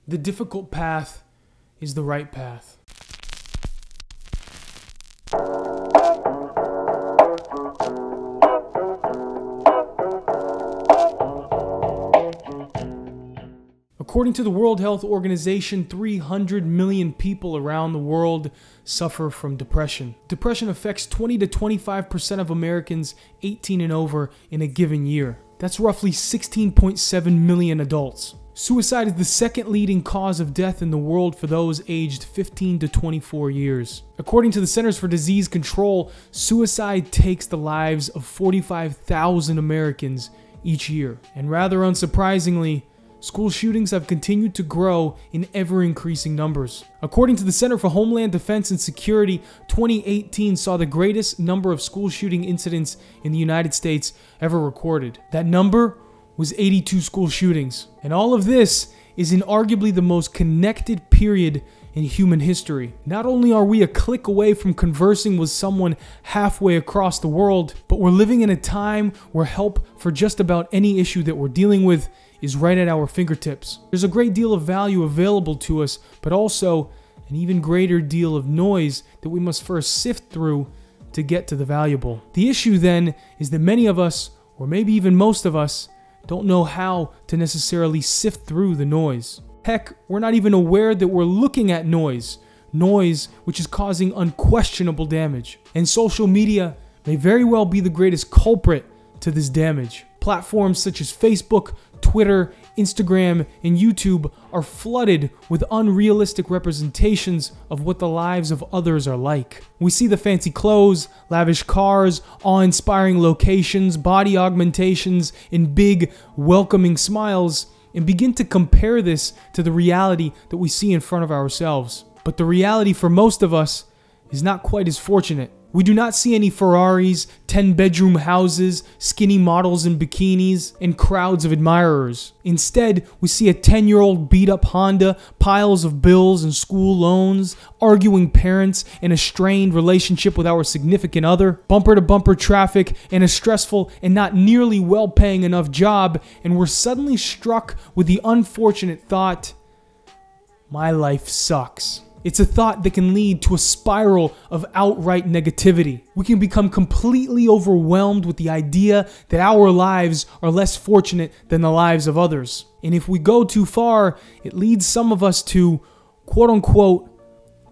The difficult path is the right path. According to the World Health Organization, 300 million people around the world suffer from depression. Depression affects 20 to 25% of Americans 18 and over in a given year. That's roughly 16.7 million adults. Suicide is the second leading cause of death in the world for those aged 15 to 24 years. According to the Centers for Disease Control, suicide takes the lives of 45,000 Americans each year. And rather unsurprisingly, school shootings have continued to grow in ever-increasing numbers. According to the Center for Homeland Defense and Security, 2018 saw the greatest number of school shooting incidents in the United States ever recorded. That number was 82 school shootings. And all of this is in arguably the most connected period in human history. Not only are we a click away from conversing with someone halfway across the world, but we're living in a time where help for just about any issue that we're dealing with is right at our fingertips. There's a great deal of value available to us, but also an even greater deal of noise that we must first sift through to get to the valuable. The issue then is that many of us, or maybe even most of us, don't know how to necessarily sift through the noise. Heck, we're not even aware that we're looking at noise which is causing unquestionable damage. And social media may very well be the greatest culprit to this damage. Platforms such as Facebook, Twitter, Instagram, and YouTube are flooded with unrealistic representations of what the lives of others are like. We see the fancy clothes, lavish cars, awe-inspiring locations, body augmentations, and big, welcoming smiles, and begin to compare this to the reality that we see in front of ourselves. But the reality for most of us is not quite as fortunate. We do not see any Ferraris, 10-bedroom houses, skinny models in bikinis, and crowds of admirers. Instead, we see a 10-year-old beat-up Honda, piles of bills and school loans, arguing parents, and a strained relationship with our significant other, bumper-to-bumper traffic, and a stressful and not nearly well-paying enough job, and we're suddenly struck with the unfortunate thought, my life sucks. It's a thought that can lead to a spiral of outright negativity. We can become completely overwhelmed with the idea that our lives are less fortunate than the lives of others. And if we go too far, it leads some of us to, quote-unquote,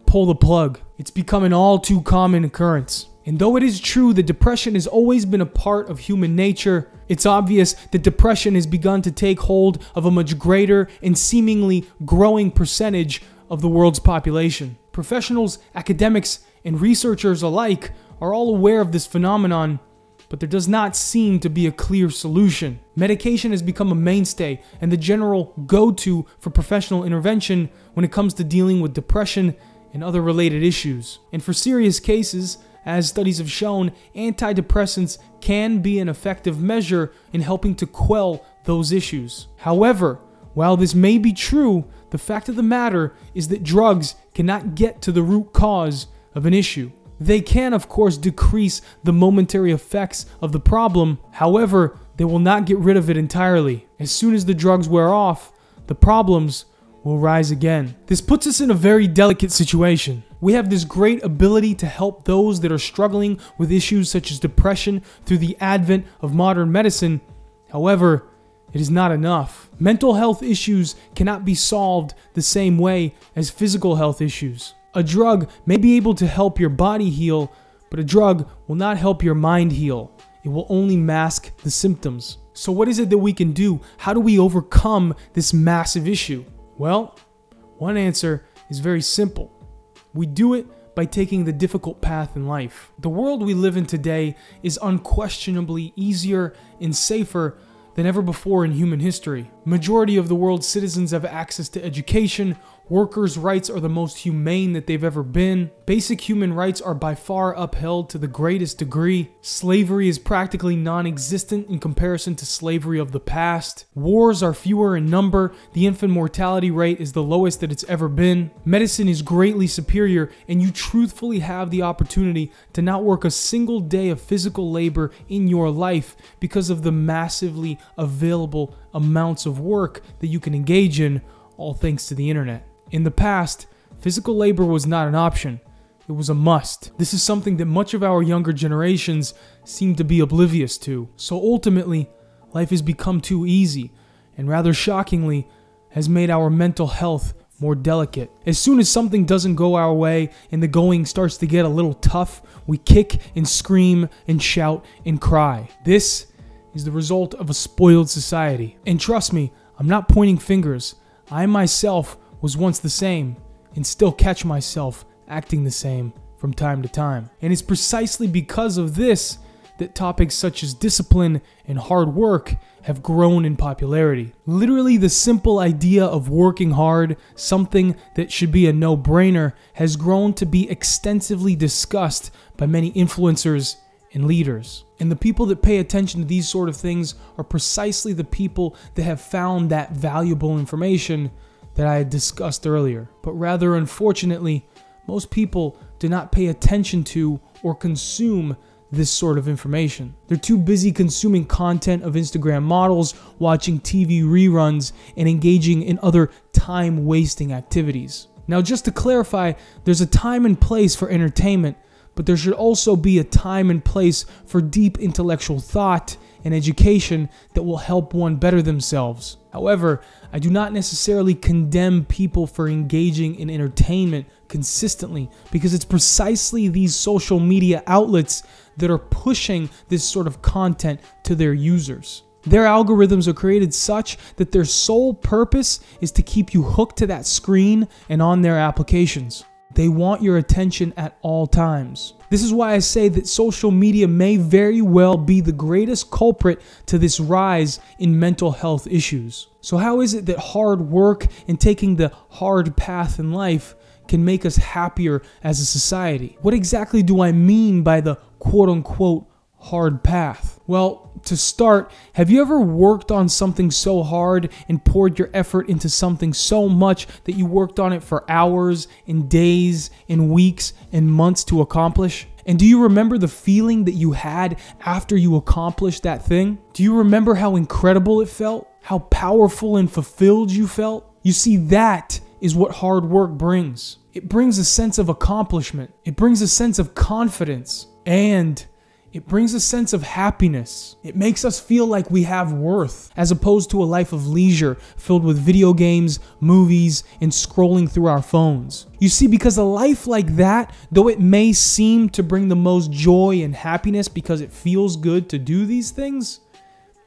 pull the plug. It's become an all too common occurrence. And though it is true that depression has always been a part of human nature, it's obvious that depression has begun to take hold of a much greater and seemingly growing percentage of the world's population. Professionals, academics, and researchers alike are all aware of this phenomenon, but there does not seem to be a clear solution. Medication has become a mainstay and the general go-to for professional intervention when it comes to dealing with depression and other related issues. And for serious cases, as studies have shown, antidepressants can be an effective measure in helping to quell those issues. However, while this may be true, the fact of the matter is that drugs cannot get to the root cause of an issue. They can, of course, decrease the momentary effects of the problem. However, they will not get rid of it entirely. As soon as the drugs wear off, the problems will rise again. This puts us in a very delicate situation. We have this great ability to help those that are struggling with issues such as depression through the advent of modern medicine. However, it is not enough. Mental health issues cannot be solved the same way as physical health issues. A drug may be able to help your body heal, but a drug will not help your mind heal. It will only mask the symptoms. So what is it that we can do? How do we overcome this massive issue? Well, one answer is very simple. We do it by taking the difficult path in life. The world we live in today is unquestionably easier and safer than ever before in human history. Majority of the world's citizens have access to education. Workers' rights are the most humane that they've ever been. Basic human rights are by far upheld to the greatest degree. Slavery is practically non-existent in comparison to slavery of the past. Wars are fewer in number. The infant mortality rate is the lowest that it's ever been. Medicine is greatly superior, and you truthfully have the opportunity to not work a single day of physical labor in your life because of the massively available amounts of work that you can engage in all thanks to the internet. In the past, physical labor was not an option. It was a must. This is something that much of our younger generations seem to be oblivious to. So ultimately, life has become too easy, and rather shockingly, has made our mental health more delicate. As soon as something doesn't go our way and the going starts to get a little tough, we kick and scream and shout and cry. This is the result of a spoiled society. And trust me, I'm not pointing fingers. I myself was once the same and still catch myself acting the same from time to time. And it's precisely because of this that topics such as discipline and hard work have grown in popularity. Literally, the simple idea of working hard, something that should be a no-brainer, has grown to be extensively discussed by many influencers and leaders. And the people that pay attention to these sort of things are precisely the people that have found that valuable information that I had discussed earlier. But rather unfortunately, most people do not pay attention to or consume this sort of information. They're too busy consuming content of Instagram models, watching TV reruns, and engaging in other time-wasting activities. Now, just to clarify, there's a time and place for entertainment, but there should also be a time and place for deep intellectual thought and education that will help one better themselves. However, I do not necessarily condemn people for engaging in entertainment consistently, because it's precisely these social media outlets that are pushing this sort of content to their users. Their algorithms are created such that their sole purpose is to keep you hooked to that screen and on their applications. They want your attention at all times. This is why I say that social media may very well be the greatest culprit to this rise in mental health issues. So how is it that hard work and taking the hard path in life can make us happier as a society? What exactly do I mean by the quote-unquote hard path? Well, to start, have you ever worked on something so hard and poured your effort into something so much that you worked on it for hours and days and weeks and months to accomplish? And do you remember the feeling that you had after you accomplished that thing? Do you remember how incredible it felt? How powerful and fulfilled you felt? You see, that is what hard work brings. It brings a sense of accomplishment. It brings a sense of confidence. And it brings a sense of happiness. It makes us feel like we have worth, as opposed to a life of leisure filled with video games, movies, and scrolling through our phones. You see, because a life like that, though it may seem to bring the most joy and happiness because it feels good to do these things,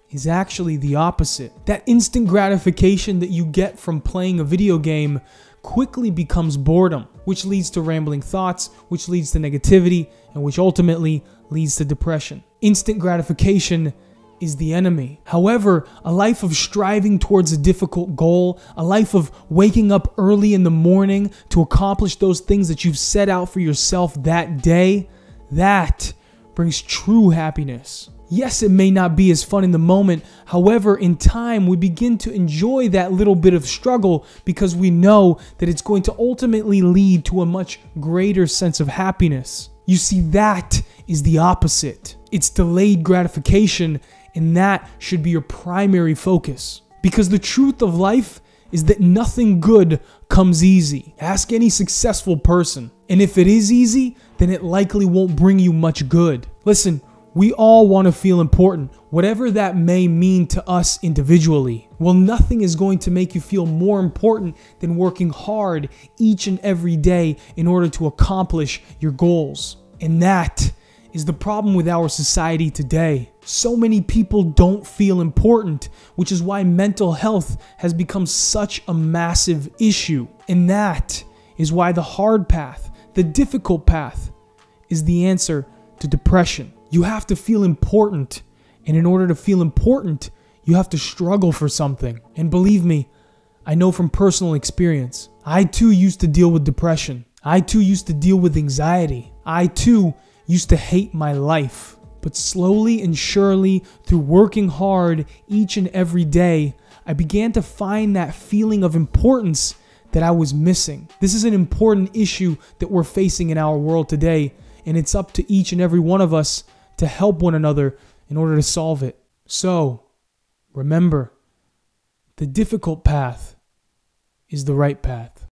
is actually the opposite. That instant gratification that you get from playing a video game quickly becomes boredom, which leads to rambling thoughts, which leads to negativity, and which ultimately leads to depression. Instant gratification is the enemy. However, a life of striving towards a difficult goal, a life of waking up early in the morning to accomplish those things that you've set out for yourself that day, that brings true happiness. Yes, it may not be as fun in the moment. However, in time, we begin to enjoy that little bit of struggle because we know that it's going to ultimately lead to a much greater sense of happiness. You see, that is the opposite. It's delayed gratification, and that should be your primary focus. Because the truth of life is that nothing good comes easy. Ask any successful person. And if it is easy, then it likely won't bring you much good. Listen, we all want to feel important, whatever that may mean to us individually. Well, nothing is going to make you feel more important than working hard each and every day in order to accomplish your goals. And that is the problem with our society today. So many people don't feel important, which is why mental health has become such a massive issue. And that is why the hard path, the difficult path, is the answer to depression. You have to feel important, and in order to feel important, you have to struggle for something. And believe me, I know from personal experience. I too used to deal with depression. I too used to deal with anxiety. I too used to hate my life. But slowly and surely, through working hard each and every day, I began to find that feeling of importance that I was missing. This is an important issue that we're facing in our world today, and it's up to each and every one of us to help one another in order to solve it. So, remember, the difficult path is the right path.